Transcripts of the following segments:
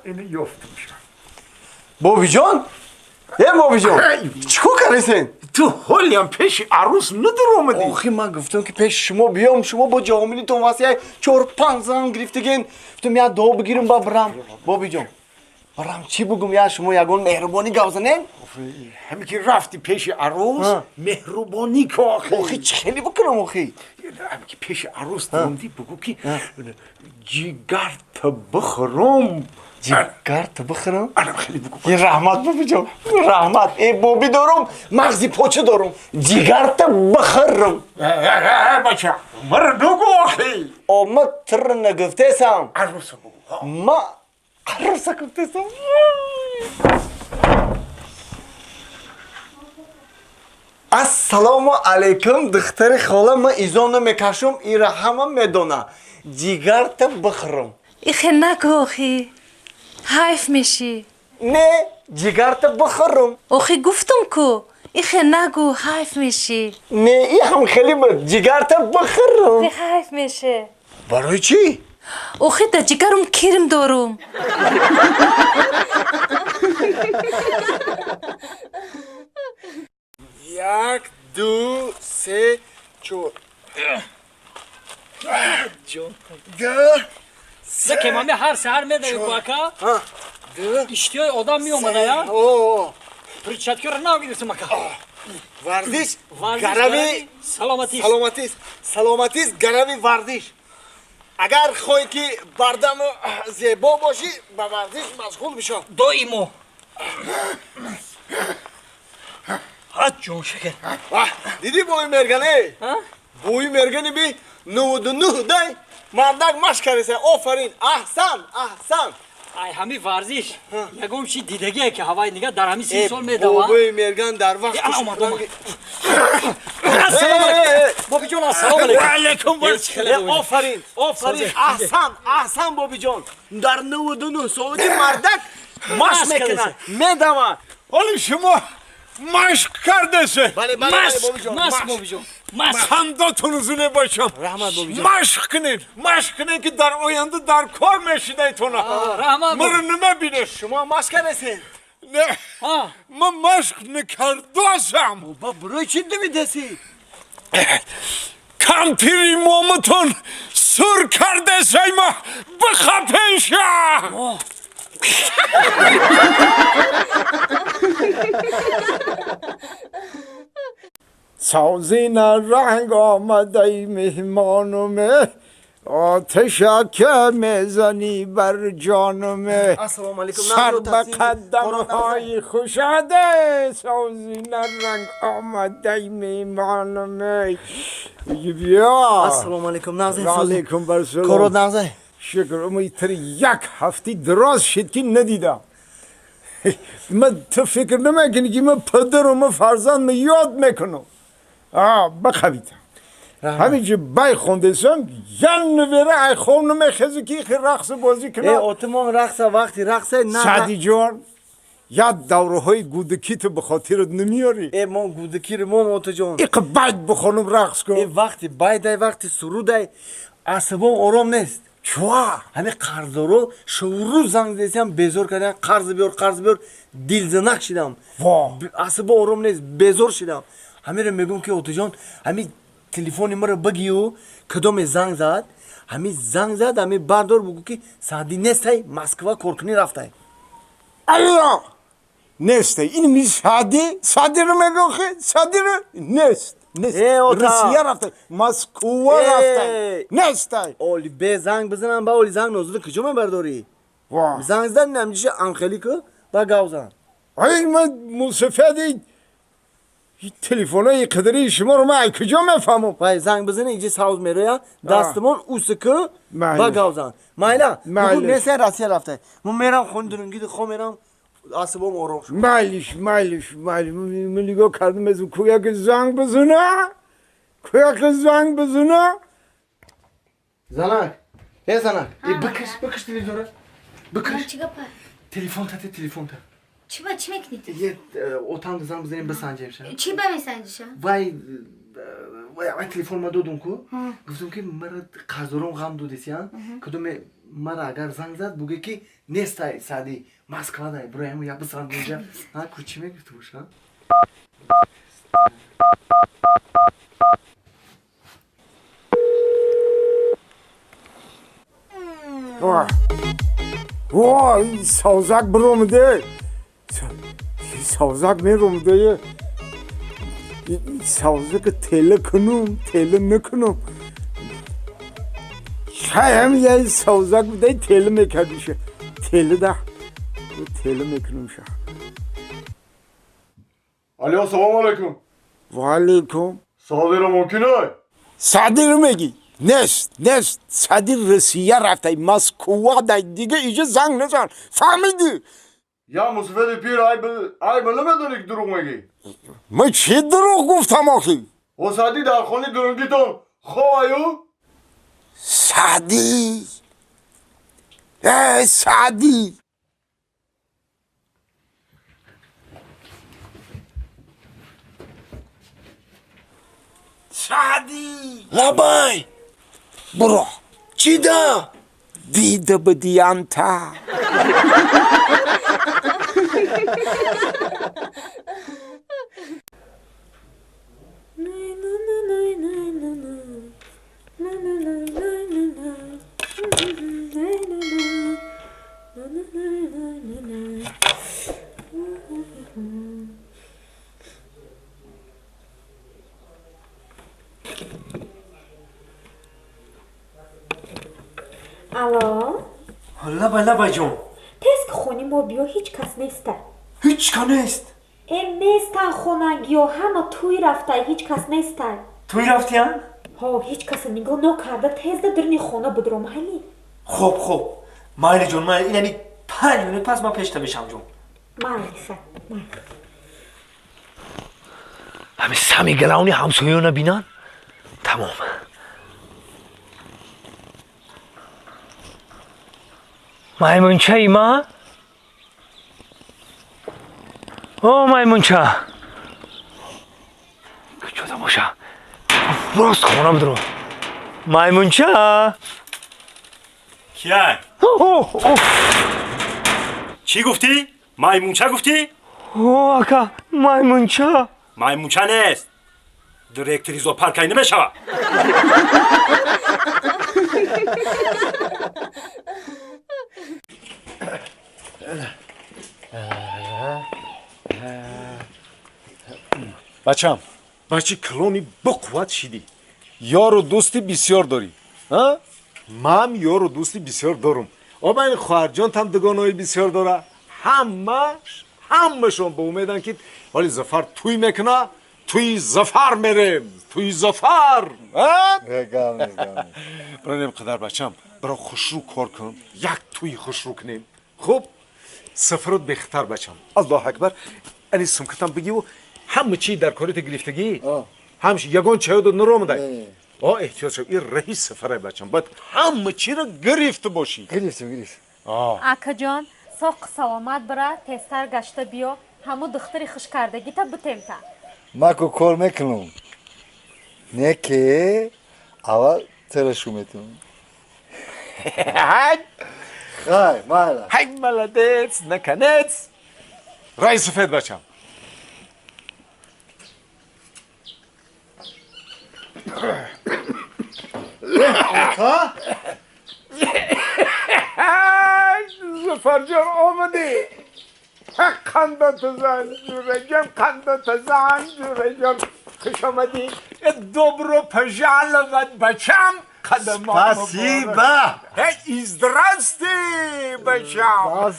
اینو یافتم شد بابی جان بابی جان چیکار کردین؟ تو حالیم پیش عروس ندار اومدی آخی من گفتم که پیش شما بیام شما با جامینیتون واسه 4-5 زن گرفتگین گفتم یا دو بگیرم با برم بابی جان برام چی بگم یا شما یگون مهربانی گوزنین؟ همین که رفتی پیش عروس مهربانی که آخی چه خیلی بکنم آخی همین که پیش عروس دارمدی بگو که جیگر تا بخورم جیگر تا بخورم؟ خیلی بگو یه رحمت بابی جان رحمت ای بابی دارم مغزی پاچه دارم جیگر تا بخورم بچه مرا نگو آخی آمد تر نگفته سم عروس بگو ما عروس گفته سم السلام علیکم دختر خاله من ایزان میکشم ایره همه میدونه جیگر تا بخورم ایخه نگو آخی حیف میشی نه جیگر تا بخورم آخی گفتم کو ایخه نگو حیف میشی نه ای هم خیلی بود جیگر تا بخورم حیف میشه برای چی؟ آخی در جگرم کرم دارم 1 2 3 4 Zeki mami her seher medevi baka. İştiyor odam mi olmadı ya? Pırçatkör ne gidiyorsun baka? ورزش Vardiş, گروی Salamatis. سلامتیست گروی ورزش اگر خواهی که بردم زیبا باشی به ورزش مشغول بشو Doimo. Hadi John şeker. دیدی بوی مرگنه بوی مرگنه بی 99 دای مردک مش کرده آفرین احسن Ay hami varziş. Ya gom şey didege ki havayı niga dar hami sin sol medava. بوی مرگن در وقت Ama. Assalamu alaikum. Bobby John assalamu alaikum. Aleyküm آفرین احسن بابی جان در 99 سالگی مردک مش میکنن میدوه حالا شما مشق کردسه بله بابی جان Mas Bobby John. Mas. خنداتونوزو نباشم رحمت بابی جان مشق کنین که در آینده در کار میشید ایتونا Rahman مرا Bobby. نمیبینش شما مشک نسین نه Ha. من مشق نکرداسم بابا برای چی نمیدسی کمپیر امامتون سر کرده سیما بخپن شا سازین رنگ آمده ای مهمانومه آتشک میزنی بر جانومه السلام علیکم سر به قدم های خوشاده سازین رنگ آمده ای مهمانومه بیا السلام علیکم نازنین علیکم برسلام کارو نازنین شکر امیدتر یک هفته دراز شد که ندیدم من تو فکر نمیکنی که من پدر و من فرزند من یاد میکنم بخویدم همینجا بای خوندسم یان نویره ای خون نمیخزی که خیلی رقص بازی کنم اتمام رقص وقتی رقص نه سعدی جان یاد دوره های گودکی تو بخاطر نمیاری ما گودکی رو ما اوتو جان باید بخونم رقص کن وقتی باید وقتی سرود عصبم آرام نیست چوا همه قرضدارو شورو زنگ دیدم بزور کردن قرض بیار دل زنق شدم عصب آرام نیست بزور شدم همه رو میگم که اوتو جان همه تلفن مرا بگیو کدوم زنگ زد همه بردار بگو که سعدی نیست های مسکوا کورکنی رفته الله نیست این می سعدی رو میگم خیلی سعدی رو نیست روسیه رفته مسکو رفته نیست اولی به زنگ بزنم با اولی زنگ نوزده کجا برداری زنگ زدن نمیشه انخلی که با گاوزن ای من موسفیدی تلفن های قدری شما رو من کجا میفهمم پای زنگ بزنه اینجا ساوز میره یا دستمون اوسکه با گاوزن مایلا بگو نیسته راستی رفته من میرم خوندرنگی خو میرم عصبم آروم شد مایلش من نگاه کردم از کویا که زنگ بزنه زنک زنک بکش تلفن بکش چی گپه؟ تلفن تا چی میکنید؟ یه اتاق زنگ بزنیم بسنجیم شد چی به میسنجیشه؟ وای تلفن ما دادم کو گفتم که مرا قرضدارم غم دو دیسیان کدوم مرا اگر زنگ زد بگه که نیست سعدی مسکو دای برای همون یک بسرم اینجا ها کوچی میگی تو باش ها وای این سازک برومده سازک میرومده این سازک تله کنم تله نکنم هم یه سازک بوده تله میکردیشه تله ده تله میکنم شه علیه سلام علیکم و علیکم صادر ممکنه صدیر میگی نست صدیر رسیه رفته مسکوه ده دیگه ایجا زنگ نزن فهمیدی یا مصفد پیر ای نمیدونی که دروغ میگی من چه دروغ گفتم آخی و سعدی در خانه درنگیتون خوایو سعدی سعدی سعدی لبای برو چی دا دیده بدیانتا الو لبای جون تسک خونی ما بیا هیچ کس نیسته هیچ کا نیست ام نیسته خونگی و همه توی رفته هیچ کس نیسته توی رفتیم؟ ها هیچ کس نگاه نکرده تیز درنی خونه بدرم هنی خب مایلی جون من یعنی 5 minut پس ما پیشتا بشم جون مایلیسه همه سمی گلاونی همسایه نبینن تمام مایمونچه ایما او مایمونچه کجا باشه راست خونه بدرو مایمونچه کیه؟ چی گفتی؟ مایمونچه گفتی؟ او اکا مایمونچه مایمونچه نیست دیرکتری زو پارکای نمیشه بچم بچه کلونی بقوت شدی یار و دوستی بسیار داری ها؟ من یار و دوستی بسیار دارم آبا این خواهرجان هم دگانایی بسیار داره همشون به امیدن که ولی زفر توی میکنه توی زفر میریم توی زفر برای قدر بچم برای خوشرو کار کن یک توی خوشرو کنیم خب سفرت بهتر بچم الله اکبر اینی سمکتم بگی و همه چی در کاریت گرفتگی همش یگان چای دو نرم دای احتیاط شو این رئیس سفره بچم باید همه چی رو گرفته باشی گرفتم اکا جان ساق سلامت برا تستر گشته بیا همو دختری خوش کردگی تا بتیم تا ماکو کار میکنم نه که اول ترشو میتونم خای مالا هی ملدت نکنت رئیس سفید بچم زفر جان آمدی قندت زن جوره جان قندت زن جوره جان خوش آمدی دوبرو پژالوت بچم قدمات Спасибо! И здрасте, бачам!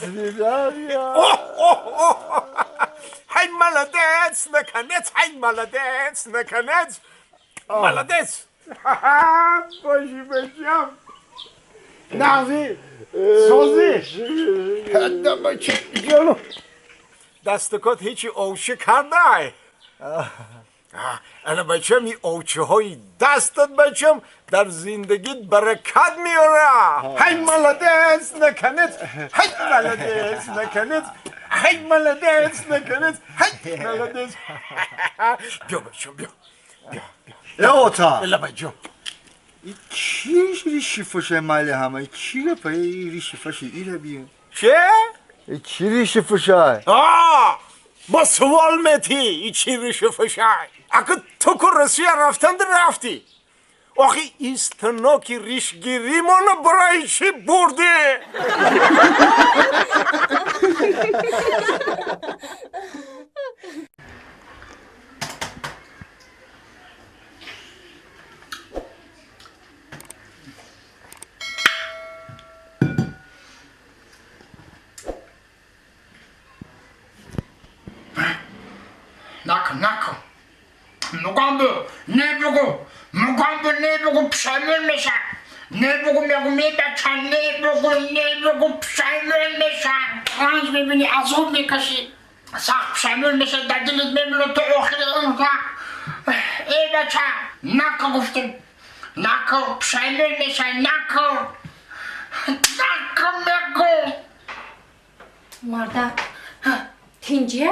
Хай, молодец, наконец, хай, молодец, наконец! Молодец! Боже, бачам! Нази! Сози! Да, бачам! دستکات هیچی اوچه کردای انا بچم این اوچه های دستت بچم در زندگیت برکت میاره هی ملدس نکنت هی ملدس نکنت هی ملدس نکنت هی ملدس بیا بچم بیا یا تا بلا بچم چی ریشی فشه مالی همه چی گپه ریشی فشه ایره بیه چه؟ چی ریشی فشه با سوال متی چی ریش فشای اگه تو که رسیه رفتن رفتی آخه ایستناکی ریشگیری منو برای چی برده؟ نکن میگم نبگو پشیمون میشم نبگو میبچم نبگو پشیمون میشم رنج میبینی عذاب میکشی سخت پشیمون میشه در دلت میمونه تو آخر اون ای بچه نکن گفتم نکن پشیمون میشه نکن میگو مردک تینجیه؟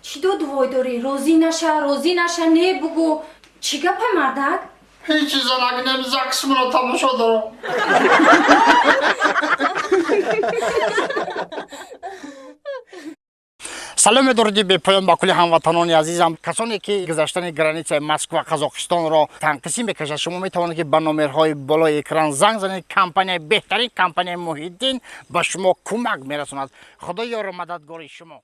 چی دوای داری؟ روزی نشه نه بگو چی گپه مردک؟ هیچ چیزا نگه نمیزه قسمونه تماشا دارم سلام درودی به پایان با کل هموطنان عزیزم کسانی که گذشتن گرانیت مسکو و قزاقستان را تنقسیم بکشند شما می توانید که با نمرهای بالای اکران زنگ زنید کمپانی بهترین کمپانی محیط دین به شما کمک میرساند خدا یار و مددگار شما